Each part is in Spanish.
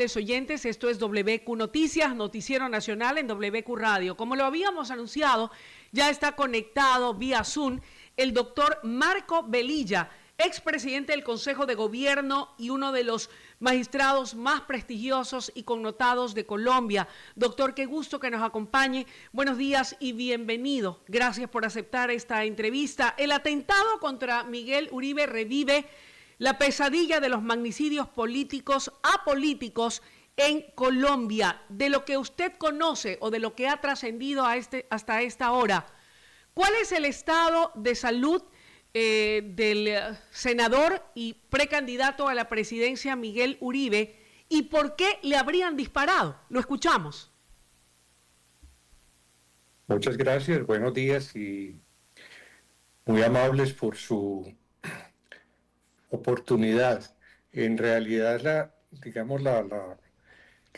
Oyentes, esto es WQ Noticias, Noticiero Nacional en WQ Radio. Como lo habíamos anunciado, ya está conectado vía Zoom el doctor Marco Velilla, expresidente del Consejo de Gobierno y uno de los magistrados más prestigiosos y connotados de Colombia. Doctor, qué gusto que nos acompañe. Buenos días y bienvenido. Gracias por aceptar esta entrevista. El atentado contra Miguel Uribe revive la pesadilla de los magnicidios políticos apolíticos en Colombia. De lo que usted conoce o de lo que ha trascendido hasta esta hora, ¿cuál es el estado de salud del senador y precandidato a la presidencia Miguel Uribe y por qué le habrían disparado? Lo escuchamos. Muchas gracias, buenos días y muy amables por su oportunidad. En realidad,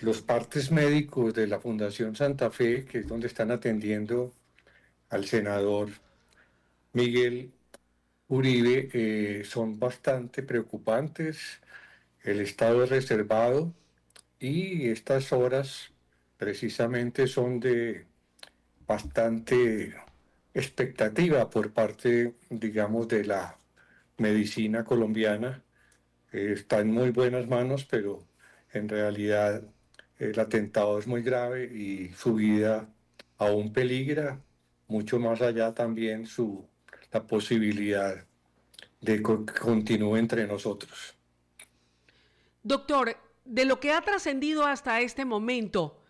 los partes médicos de la Fundación Santa Fe, que es donde están atendiendo al senador Miguel Uribe, son bastante preocupantes. El estado es reservado y estas horas precisamente son de bastante expectativa por parte, digamos, de la medicina colombiana. Está en muy buenas manos, pero en realidad el atentado es muy grave y su vida aún peligra, mucho más allá también la posibilidad de que continúe entre nosotros. Doctor, de lo que ha trascendido hasta este momento,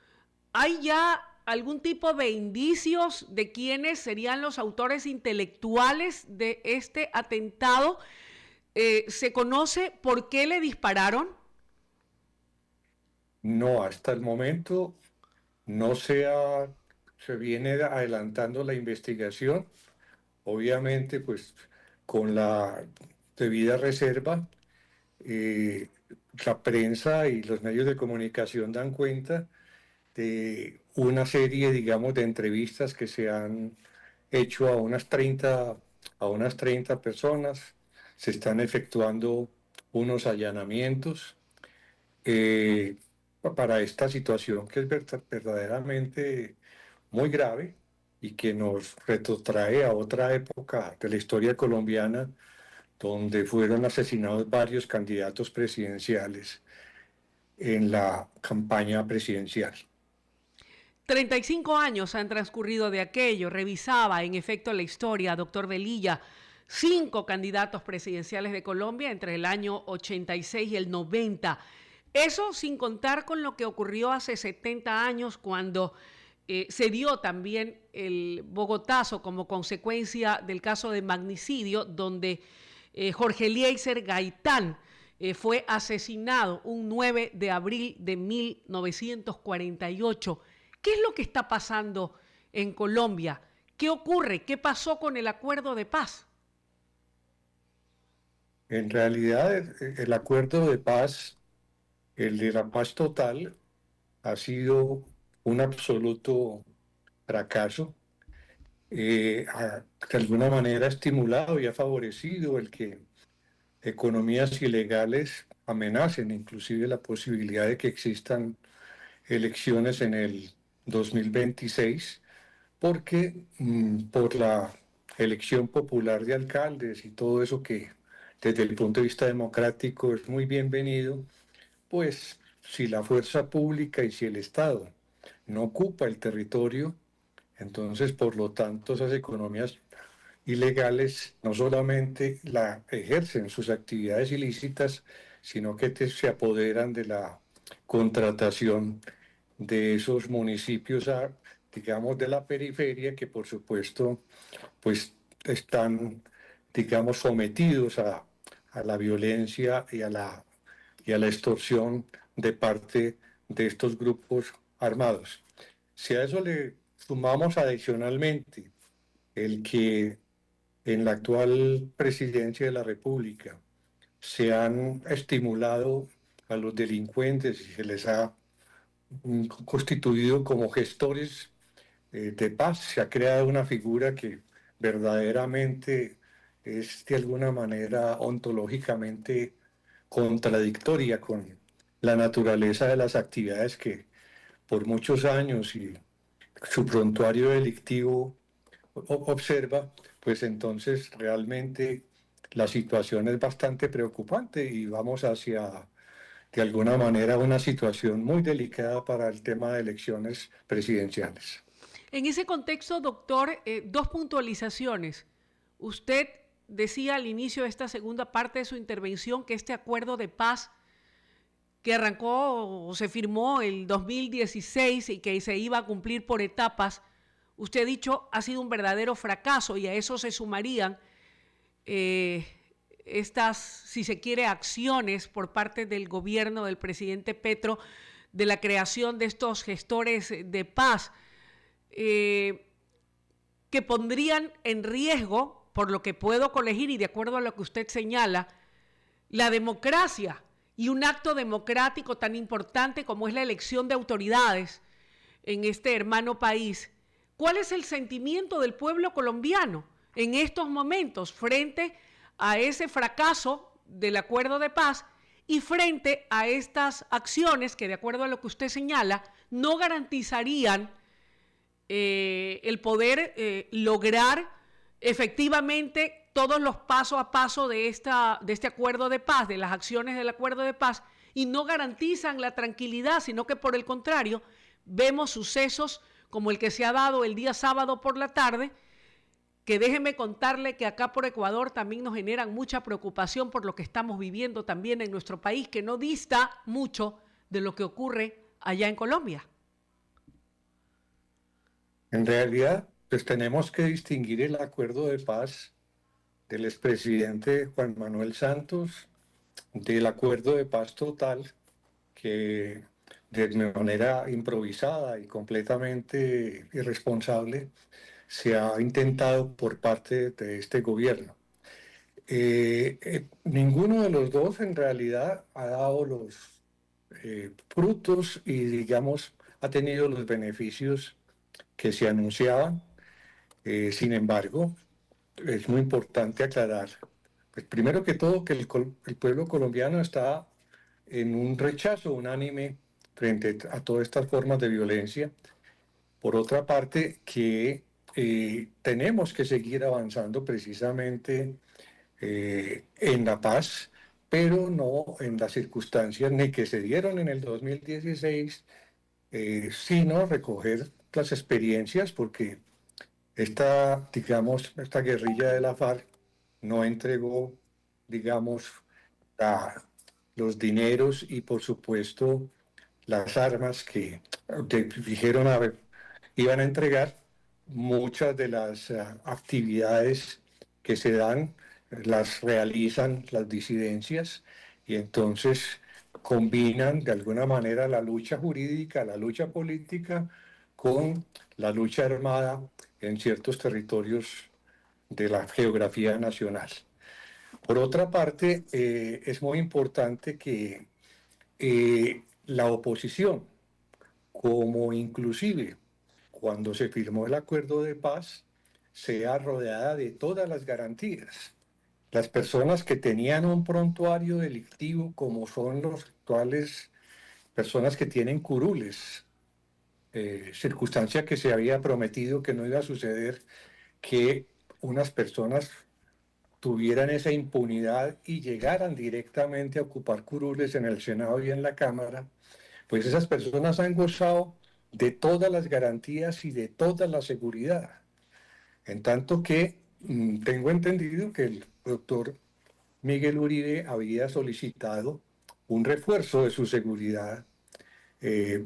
¿hay ya algún tipo de indicios de quiénes serían los autores intelectuales de este atentado? ¿Se conoce por qué le dispararon? No, hasta el momento no se viene adelantando la investigación, obviamente pues con la debida reserva. eh, la prensa y los medios de comunicación dan cuenta de una serie, digamos, de entrevistas que se han hecho a unas 30 personas. Se están efectuando unos allanamientos eh, para esta situación que es verdaderamente muy grave y que nos retrotrae a otra época de la historia colombiana donde fueron asesinados varios candidatos presidenciales en la campaña presidencial. 35 años han transcurrido de aquello. Revisaba en efecto la historia, doctor Velilla, 5 candidatos presidenciales de Colombia entre el año 86 y el 90. Eso sin contar con lo que ocurrió hace 70 años cuando se dio también el Bogotazo como consecuencia del caso de magnicidio, donde Jorge Eliezer Gaitán fue asesinado un 9 de abril de 1948. ¿Qué es lo que está pasando en Colombia? ¿Qué ocurre? ¿Qué pasó con el acuerdo de paz? En realidad, el acuerdo de paz, el de la paz total, ha sido un absoluto fracaso. De alguna manera ha estimulado y ha favorecido el que economías ilegales amenacen inclusive la posibilidad de que existan elecciones en el 2026, porque por la elección popular de alcaldes y todo eso que desde el punto de vista democrático es muy bienvenido, pues si la fuerza pública y si el Estado no ocupa el territorio, entonces por lo tanto esas economías ilegales no solamente la ejercen sus actividades ilícitas, sino que se apoderan de la contratación de esos municipios, digamos, de la periferia, que por supuesto, pues están, digamos, sometidos a la violencia y a la extorsión de parte de estos grupos armados. Si a eso le sumamos adicionalmente el que en la actual presidencia de la República se han estimulado a los delincuentes y se les ha constituido como gestores de paz. Se ha creado una figura que verdaderamente es de alguna manera ontológicamente contradictoria con la naturaleza de las actividades que por muchos años y su prontuario delictivo observa, pues entonces realmente la situación es bastante preocupante y vamos hacia, de alguna manera, una situación muy delicada para el tema de elecciones presidenciales. En ese contexto, doctor, dos puntualizaciones. Usted decía al inicio de esta segunda parte de su intervención que este acuerdo de paz que arrancó o se firmó el 2016 y que se iba a cumplir por etapas, usted ha dicho ha sido un verdadero fracaso y a eso se sumarían eh, estas, si se quiere, acciones por parte del gobierno del presidente Petro de la creación de estos gestores de paz que pondrían en riesgo, por lo que puedo colegir y de acuerdo a lo que usted señala, la democracia y un acto democrático tan importante como es la elección de autoridades en este hermano país. ¿Cuál es el sentimiento del pueblo colombiano en estos momentos frente a ese fracaso del acuerdo de paz y frente a estas acciones que, de acuerdo a lo que usted señala, no garantizarían el poder lograr efectivamente todos los paso a paso de este acuerdo de paz, de las acciones del acuerdo de paz, y no garantizan la tranquilidad, sino que por el contrario, vemos sucesos como el que se ha dado el día sábado por la tarde, que déjeme contarle que acá por Ecuador también nos generan mucha preocupación por lo que estamos viviendo también en nuestro país, que no dista mucho de lo que ocurre allá en Colombia. En realidad, pues tenemos que distinguir el acuerdo de paz del expresidente Juan Manuel Santos del acuerdo de paz total que de manera improvisada y completamente irresponsable se ha intentado por parte de este gobierno. Ninguno de los dos en realidad ha dado los frutos y, digamos, ha tenido los beneficios que se anunciaban. Sin embargo, es muy importante aclarar, pues primero que todo, que el pueblo colombiano está en un rechazo unánime frente a todas estas formas de violencia. Por otra parte, que tenemos que seguir avanzando precisamente en la paz, pero no en las circunstancias ni que se dieron en el 2016, sino recoger las experiencias, porque esta guerrilla de la FARC no entregó, digamos, la- los dineros y, por supuesto, las armas que dijeron iban a entregar. Muchas de las actividades que se dan las realizan las disidencias y entonces combinan de alguna manera la lucha jurídica, la lucha política con la lucha armada en ciertos territorios de la geografía nacional. Por otra parte, es muy importante que la oposición, como inclusive cuando se firmó el acuerdo de paz, sea rodeada de todas las garantías. Las personas que tenían un prontuario delictivo, como son los actuales personas que tienen curules, circunstancia que se había prometido que no iba a suceder, que unas personas tuvieran esa impunidad y llegaran directamente a ocupar curules en el Senado y en la Cámara, pues esas personas han gozado de todas las garantías y de toda la seguridad. En tanto que tengo entendido que el doctor Miguel Uribe había solicitado un refuerzo de su seguridad eh,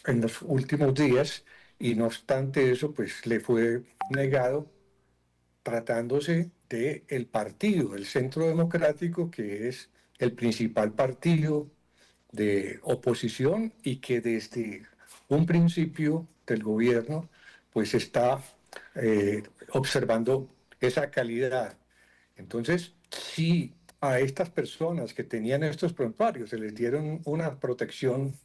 en los últimos días y no obstante eso, pues le fue negado tratándose del partido, el Centro Democrático, que es el principal partido de oposición y que desde un principio del gobierno pues está observando esa calidad. Entonces, si a estas personas que tenían estos prontuarios se les dieron una protección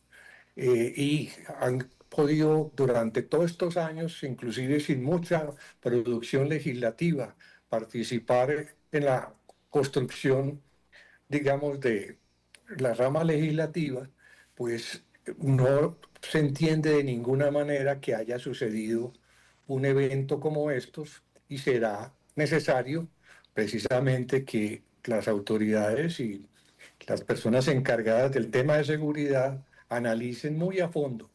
y han podido durante todos estos años, inclusive sin mucha producción legislativa, participar en la construcción, digamos, de la rama legislativa, pues no se entiende de ninguna manera que haya sucedido un evento como estos y será necesario precisamente que las autoridades y las personas encargadas del tema de seguridad analicen muy a fondo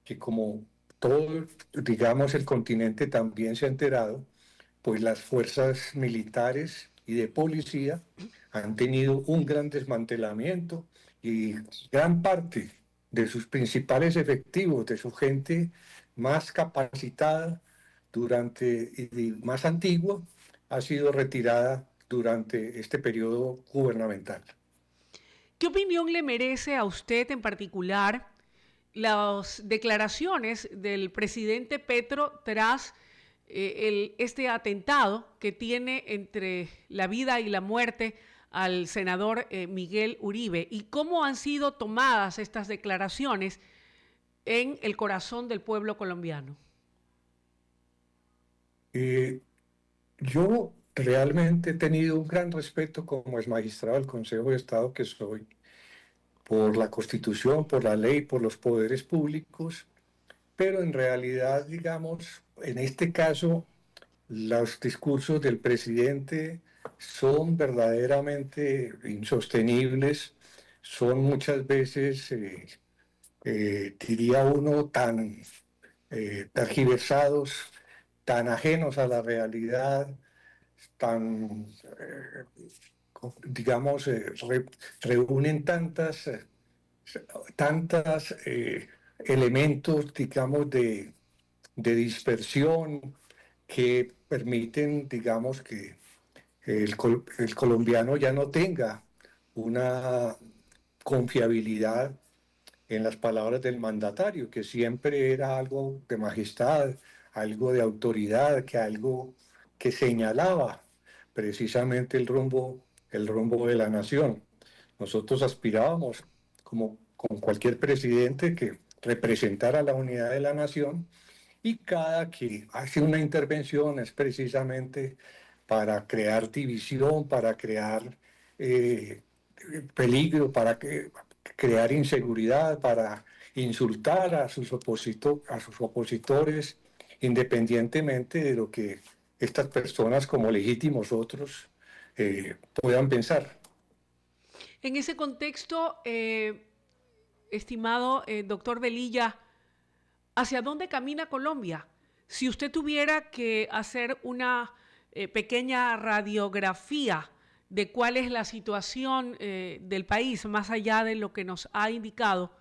que como todo, digamos, el continente también se ha enterado, pues las fuerzas militares y de policía han tenido un gran desmantelamiento y gran parte de sus principales efectivos, de su gente más capacitada y más antigua, ha sido retirada durante este periodo gubernamental. ¿Qué opinión le merece a usted en particular las declaraciones del presidente Petro tras este atentado que tiene entre la vida y la muerte al senador Miguel Uribe? ¿Y cómo han sido tomadas estas declaraciones en el corazón del pueblo colombiano? Eh, yo realmente he tenido un gran respeto como ex magistrado del Consejo de Estado que soy por la Constitución, por la ley, por los poderes públicos, pero en realidad, digamos, en este caso, los discursos del presidente son verdaderamente insostenibles, son muchas veces, diría uno, tan tergiversados, tan ajenos a la realidad, tan, digamos, reúnen tantas elementos, digamos, de dispersión que permiten, digamos, que el colombiano ya no tenga una confiabilidad en las palabras del mandatario, que siempre era algo de majestad, algo de autoridad, algo que señalaba precisamente el rumbo de la nación. Nosotros aspirábamos, como con cualquier presidente, que representara la unidad de la nación y cada que hace una intervención es precisamente para crear división, para crear eh, peligro, crear inseguridad, para insultar a sus opositores, independientemente de lo que estas personas como legítimos otros puedan pensar. En ese contexto, estimado doctor Velilla, ¿hacia dónde camina Colombia? Si usted tuviera que hacer una pequeña radiografía de cuál es la situación del país, más allá de lo que nos ha indicado,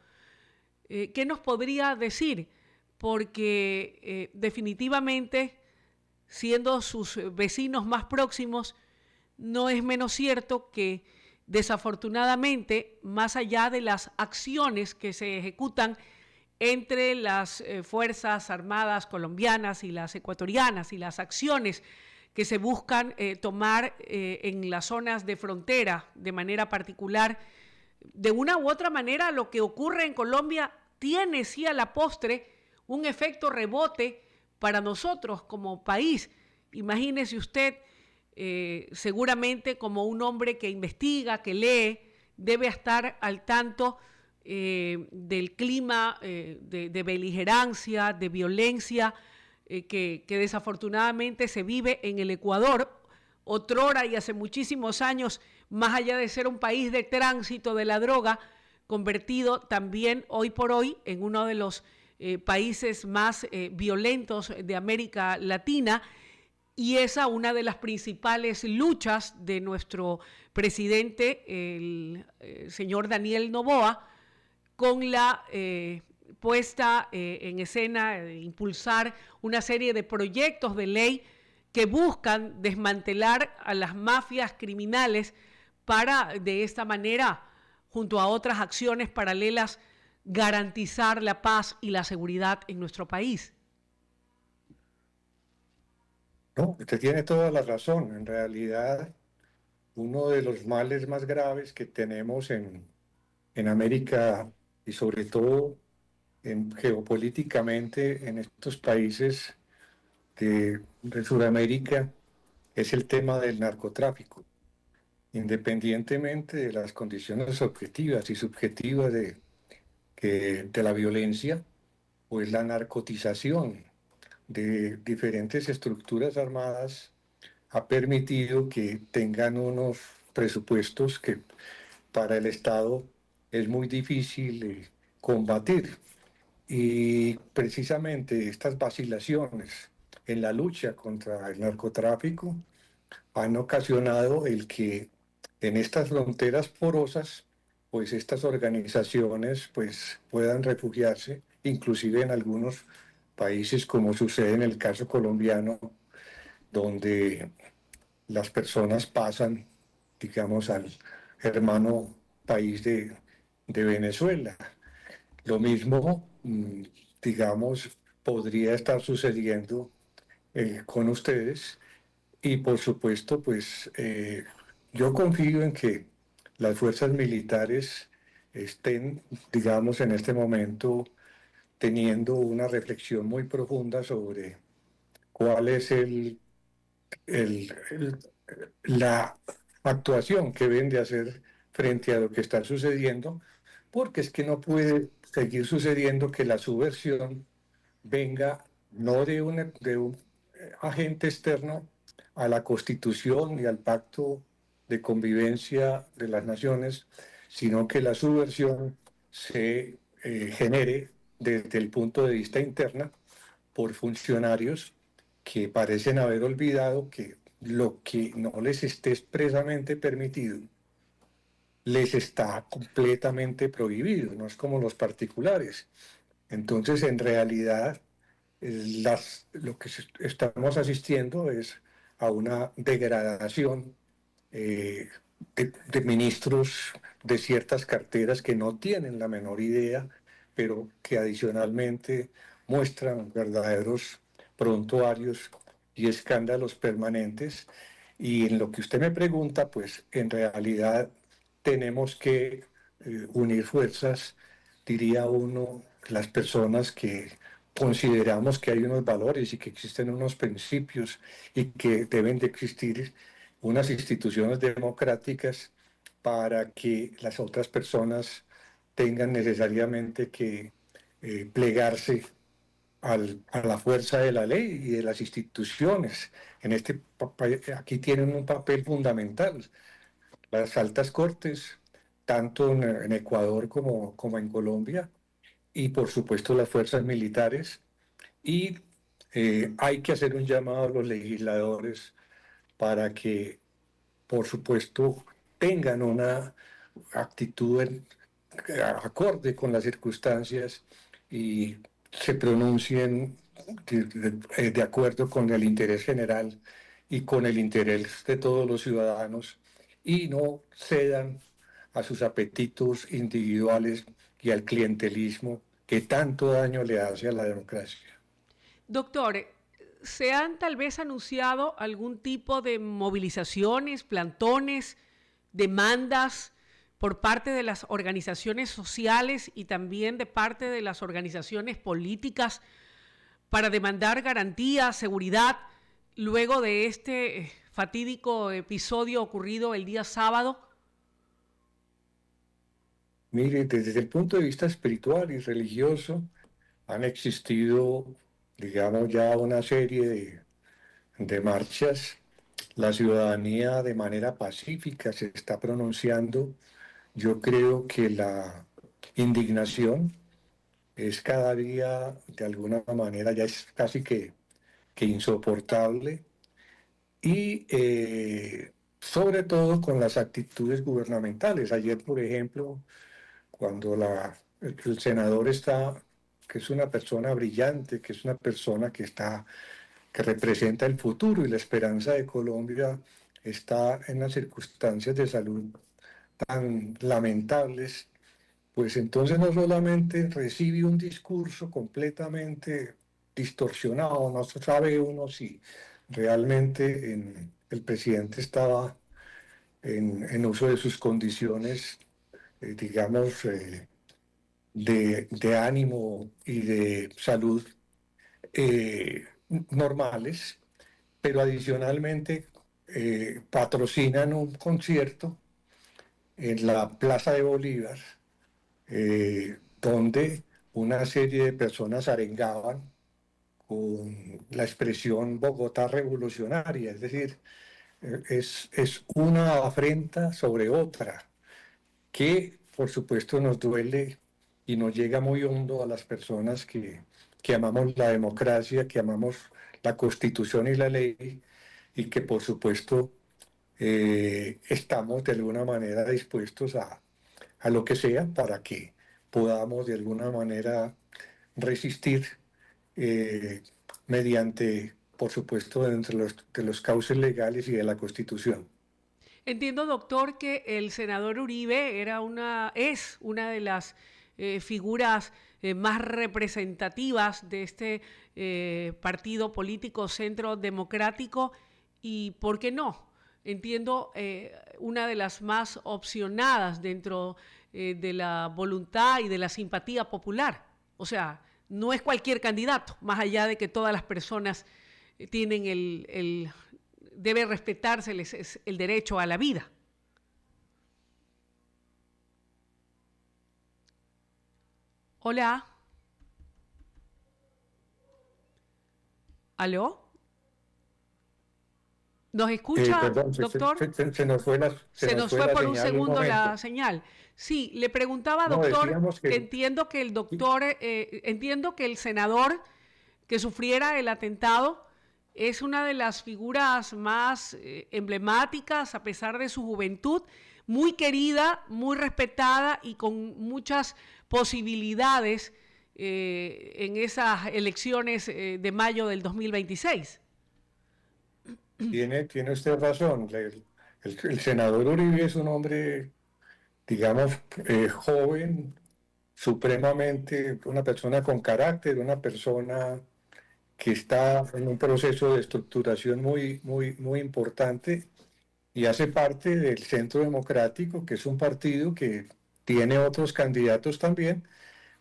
¿qué nos podría decir? Porque definitivamente, siendo sus vecinos más próximos, no es menos cierto que desafortunadamente, más allá de las acciones que se ejecutan entre las Fuerzas Armadas colombianas y las ecuatorianas y las acciones que se buscan tomar en las zonas de frontera de manera particular, de una u otra manera lo que ocurre en Colombia tiene sí a la postre un efecto rebote para nosotros como país. Imagínese usted, seguramente como un hombre que investiga, que lee, debe estar al tanto del clima de beligerancia, de violencia que desafortunadamente se vive en el Ecuador, otrora y hace muchísimos años, más allá de ser un país de tránsito de la droga, convertido también hoy por hoy en uno de los países más violentos de América Latina, y esa una de las principales luchas de nuestro presidente, el señor Daniel Noboa, con la puesta en escena de impulsar una serie de proyectos de ley que buscan desmantelar a las mafias criminales para de esta manera, junto a otras acciones paralelas, garantizar la paz y la seguridad en nuestro país. No, usted tiene toda la razón. En realidad, uno de los males más graves que tenemos en América y sobre todo geopolíticamente en estos países de Sudamérica es el tema del narcotráfico. Independientemente de las condiciones objetivas y subjetivas de la violencia, pues la narcotización de diferentes estructuras armadas ha permitido que tengan unos presupuestos que para el Estado es muy difícil combatir. Y precisamente estas vacilaciones en la lucha contra el narcotráfico han ocasionado el que en estas fronteras porosas, pues estas organizaciones pues puedan refugiarse, inclusive en algunos países como sucede en el caso colombiano, donde las personas pasan, digamos, al hermano país de Venezuela. Lo mismo, digamos, podría estar sucediendo con ustedes y por supuesto, pues yo confío en que las fuerzas militares estén, digamos, en este momento teniendo una reflexión muy profunda sobre cuál es el- el- la actuación que deben de hacer frente a lo que está sucediendo, porque es que no puede seguir sucediendo que la subversión venga no de un agente externo a la Constitución y al Pacto de Convivencia de las Naciones, sino que la subversión se genere desde el punto de vista interno por funcionarios que parecen haber olvidado que lo que no les esté expresamente permitido les está completamente prohibido, no es como los particulares. Entonces, en realidad, lo que estamos asistiendo es a una degradación eh, de ministros de ciertas carteras que no tienen la menor idea, pero que adicionalmente muestran verdaderos prontuarios y escándalos permanentes. Y en lo que usted me pregunta, pues en realidad tenemos que unir fuerzas, diría uno, las personas que consideramos que hay unos valores y que existen unos principios y que deben de existir unas instituciones democráticas para que las otras personas tengan necesariamente que plegarse a la fuerza de la ley y de las instituciones. Aquí tienen un papel fundamental las altas cortes, tanto en Ecuador como en Colombia, y por supuesto las fuerzas militares. Y hay que hacer un llamado a los legisladores para que, por supuesto, tengan una actitud acorde con las circunstancias y se pronuncien de acuerdo con el interés general y con el interés de todos los ciudadanos y no cedan a sus apetitos individuales y al clientelismo que tanto daño le hace a la democracia. Doctor, ¿se han tal vez anunciado algún tipo de movilizaciones, plantones, demandas por parte de las organizaciones sociales y también de parte de las organizaciones políticas para demandar garantía, seguridad, luego de este fatídico episodio ocurrido el día sábado? Mire, desde el punto de vista espiritual y religioso han existido, digamos, ya una serie de marchas. La ciudadanía de manera pacífica se está pronunciando. Yo creo que la indignación es cada día, de alguna manera, ya es casi que insoportable y sobre todo con las actitudes gubernamentales. Ayer, por ejemplo, cuando el senador está, que es una persona brillante, que es una persona que representa el futuro y la esperanza de Colombia, está en las circunstancias de salud tan lamentables, pues entonces no solamente recibe un discurso completamente distorsionado, no sabe uno si realmente el presidente estaba en uso de sus condiciones, digamos, de ánimo y de salud eh, normales, pero adicionalmente patrocinan un concierto en la Plaza de Bolívar donde una serie de personas arengaban con la expresión Bogotá revolucionaria, es decir, es una afrenta sobre otra que por supuesto nos duele y nos llega muy hondo a las personas que amamos la democracia, que amamos la Constitución y la ley y que por supuesto estamos de alguna manera dispuestos a lo que sea para que podamos de alguna manera resistir eh, mediante, por supuesto, entre de los cauces legales y de la Constitución. Entiendo, doctor, que el senador Uribe es una de las figuras más representativas de este partido político centro democrático y, ¿por qué no? Entiendo una de las más opcionadas dentro de la voluntad y de la simpatía popular. O sea, no es cualquier candidato, más allá de que todas las personas tienen debe respetárseles el derecho a la vida. Hola. ¿Aló? ¿Nos escucha, Perdón, doctor? se Se nos nos fue fue la por un señal un segundo momento. la señal. Sí, le preguntaba, No, doctor, decíamos que que entiendo que el senador que sufriera el atentado es una de las figuras más emblemáticas, a pesar de su juventud, muy querida, muy respetada y con muchas posibilidades en esas elecciones de mayo del 2026. tiene usted razón. El senador Uribe es un hombre, digamos, joven, supremamente, una persona con carácter, una persona que está en un proceso de estructuración muy importante y hace parte del Centro Democrático, que es un partido que tiene otros candidatos también,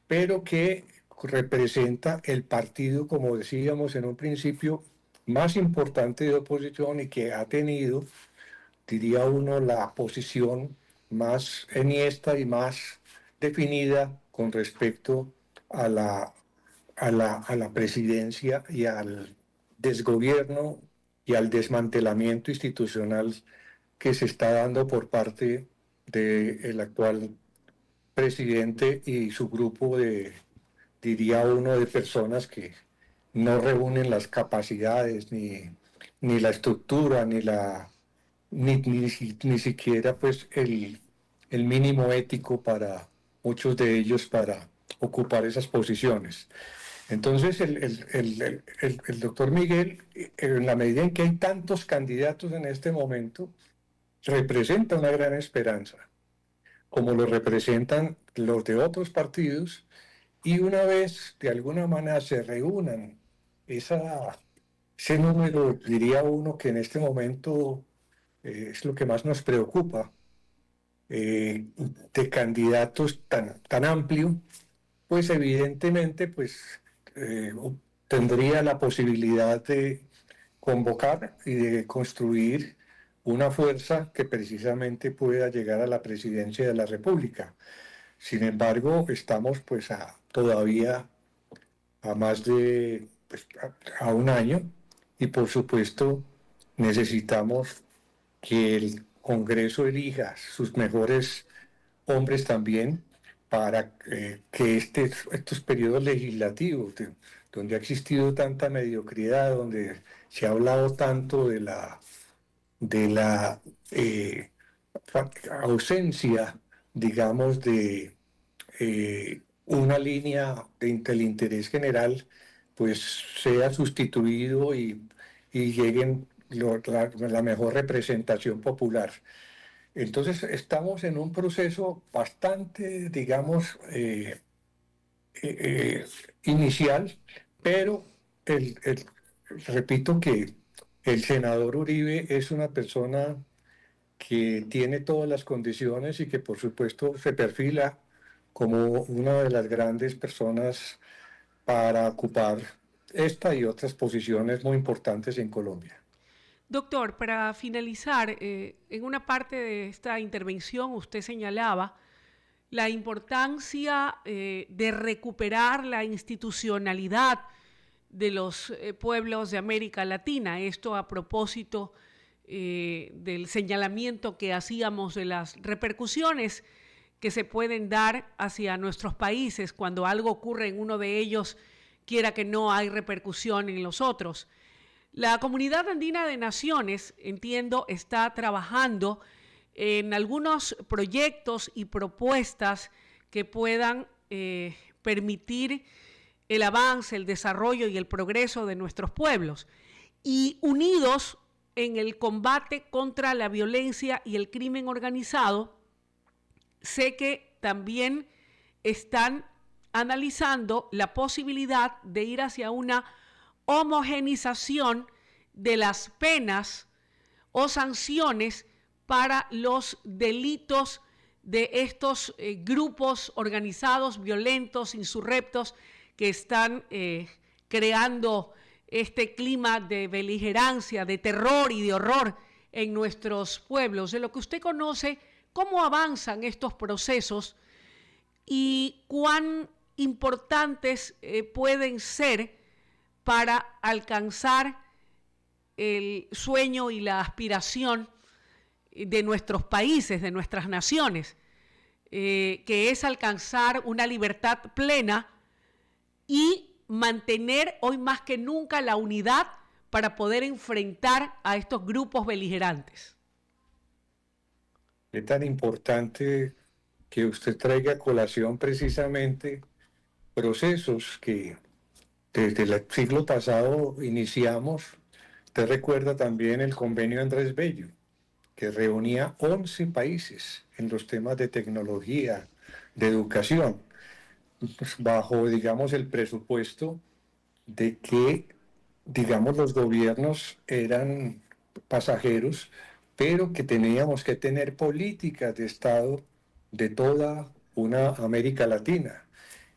pero que representa el partido, como decíamos en un principio, más importante de oposición y que ha tenido, diría uno, la posición más enhiesta y más definida con respecto a la presidencia y al desgobierno y al desmantelamiento institucional que se está dando por parte del actual presidente y su grupo de, diría uno, de personas que no reúnen las capacidades, ni la estructura, ni siquiera pues el mínimo ético para muchos de ellos para ocupar esas posiciones. Entonces, el doctor Miguel, en la medida en que hay tantos candidatos en este momento, representa una gran esperanza, como lo representan los de otros partidos, y una vez de alguna manera se reúnan ese número, diría uno, que en este momento es lo que más nos preocupa, de candidatos tan amplio, pues evidentemente eh, tendría la posibilidad de convocar y de construir una fuerza que precisamente pueda llegar a la presidencia de la República. Sin embargo, estamos todavía a más de a un año y por supuesto necesitamos que el Congreso elija sus mejores hombres también para que estos periodos legislativos, donde ha existido tanta mediocridad, donde se ha hablado tanto de la eh, ausencia, digamos, de una línea del interés general, pues sea sustituido y lleguen la mejor representación popular. Entonces, estamos en un proceso bastante, digamos, eh, inicial, pero repito que el senador Uribe es una persona que tiene todas las condiciones y que por supuesto se perfila como una de las grandes personas para ocupar esta y otras posiciones muy importantes en Colombia. Doctor, para finalizar, en una parte de esta intervención usted señalaba la importancia de recuperar la institucionalidad de los pueblos de América Latina. Esto a propósito del señalamiento que hacíamos de las repercusiones que se pueden dar hacia nuestros países cuando algo ocurre en uno de ellos, quiera que no hay repercusión en los otros. La Comunidad Andina de Naciones, entiendo, está trabajando en algunos proyectos y propuestas que puedan permitir el avance, el desarrollo y el progreso de nuestros pueblos, y unidos en el combate contra la violencia y el crimen organizado. Sé que también están analizando la posibilidad de ir hacia una homogenización de las penas o sanciones para los delitos de estos grupos organizados, violentos, insurrectos, que están creando este clima de beligerancia, de terror y de horror en nuestros pueblos. De lo que usted conoce, ¿cómo avanzan estos procesos y cuán importantes pueden ser para alcanzar el sueño y la aspiración de nuestros países, de nuestras naciones, que es alcanzar una libertad plena y mantener hoy más que nunca la unidad para poder enfrentar a estos grupos beligerantes? Es tan importante que usted traiga a colación precisamente procesos que desde el siglo pasado iniciamos. Usted recuerda también el convenio Andrés Bello, que reunía 11 países en los temas de tecnología, de educación, bajo, digamos, el presupuesto de que, digamos, los gobiernos eran pasajeros, pero que teníamos que tener políticas de Estado de toda una América Latina.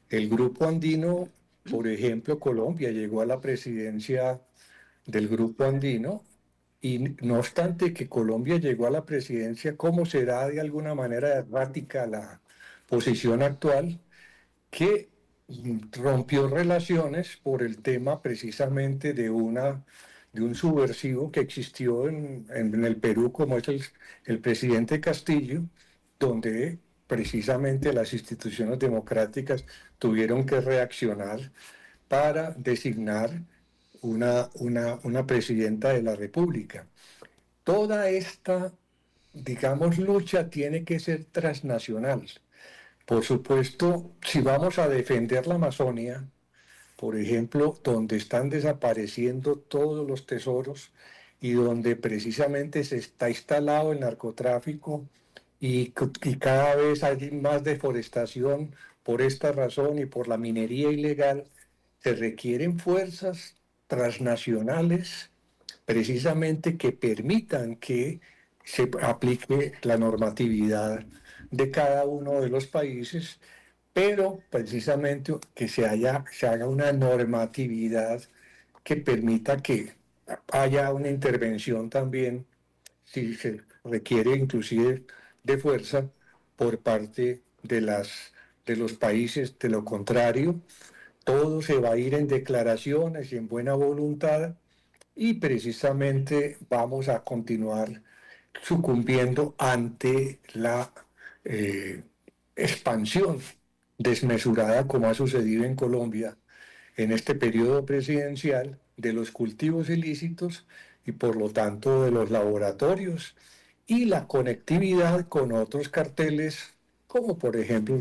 El Grupo Andino, por ejemplo, Colombia llegó a la presidencia del Grupo Andino, y no obstante que Colombia llegó a la presidencia, ¿cómo será de alguna manera errática la posición actual? Que rompió relaciones por el tema precisamente de un subversivo que existió en el Perú, como es el presidente Castillo, donde precisamente las instituciones democráticas tuvieron que reaccionar para designar una presidenta de la República. Toda esta, digamos, lucha tiene que ser transnacional. Por supuesto, si vamos a defender la Amazonia, por ejemplo, donde están desapareciendo todos los tesoros y donde precisamente se está instalado el narcotráfico y cada vez hay más deforestación por esta razón y por la minería ilegal, se requieren fuerzas transnacionales precisamente que permitan que se aplique la normatividad de cada uno de los países, pero precisamente que se haga una normatividad que permita que haya una intervención también, si se requiere inclusive de fuerza, por parte de los países. De lo contrario, todo se va a ir en declaraciones y en buena voluntad, y precisamente vamos a continuar sucumbiendo ante la expansión desmesurada, como ha sucedido en Colombia en este periodo presidencial, de los cultivos ilícitos y por lo tanto de los laboratorios y la conectividad con otros carteles, como por ejemplo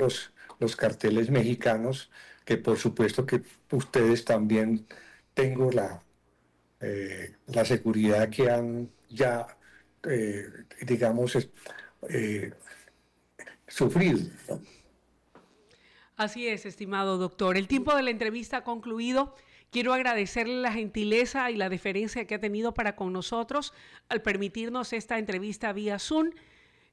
los carteles mexicanos, que por supuesto que ustedes también tengo la seguridad que han ya, digamos, sufrido, ¿no? Así es, estimado doctor. El tiempo de la entrevista ha concluido. Quiero agradecerle la gentileza y la deferencia que ha tenido para con nosotros al permitirnos esta entrevista vía Zoom.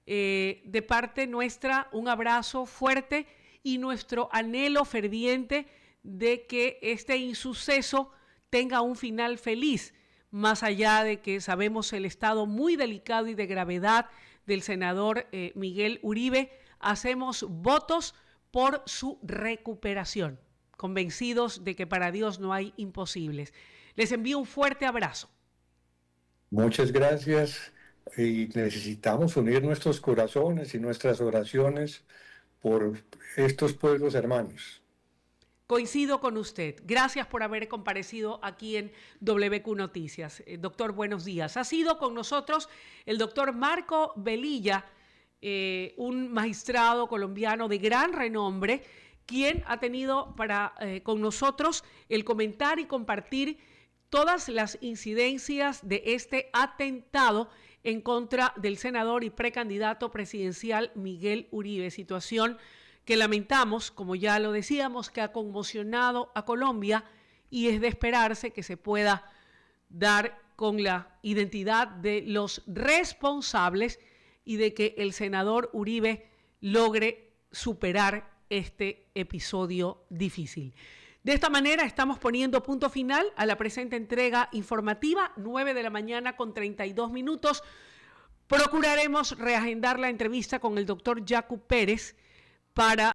De parte nuestra, un abrazo fuerte y nuestro anhelo ferviente de que este insuceso tenga un final feliz, más allá de que sabemos el estado muy delicado y de gravedad del senador Miguel Uribe. hacemos votos por su recuperación, convencidos de que para Dios no hay imposibles. Les envío un fuerte abrazo. Muchas gracias y necesitamos unir nuestros corazones y nuestras oraciones por estos pueblos hermanos. Coincido con usted. Gracias por haber comparecido aquí en WQ Noticias. Doctor, buenos días. Ha sido con nosotros el doctor Marco Velilla, un magistrado colombiano de gran renombre, quien ha tenido con nosotros el comentar y compartir todas las incidencias de este atentado en contra del senador y precandidato presidencial Miguel Uribe, situación que lamentamos, como ya lo decíamos, que ha conmocionado a Colombia y es de esperarse que se pueda dar con la identidad de los responsables y de que el senador Uribe logre superar este episodio difícil. De esta manera estamos poniendo punto final a la presente entrega informativa, 9 de la mañana con 32 minutos. Procuraremos reagendar la entrevista con el doctor Yacu Pérez para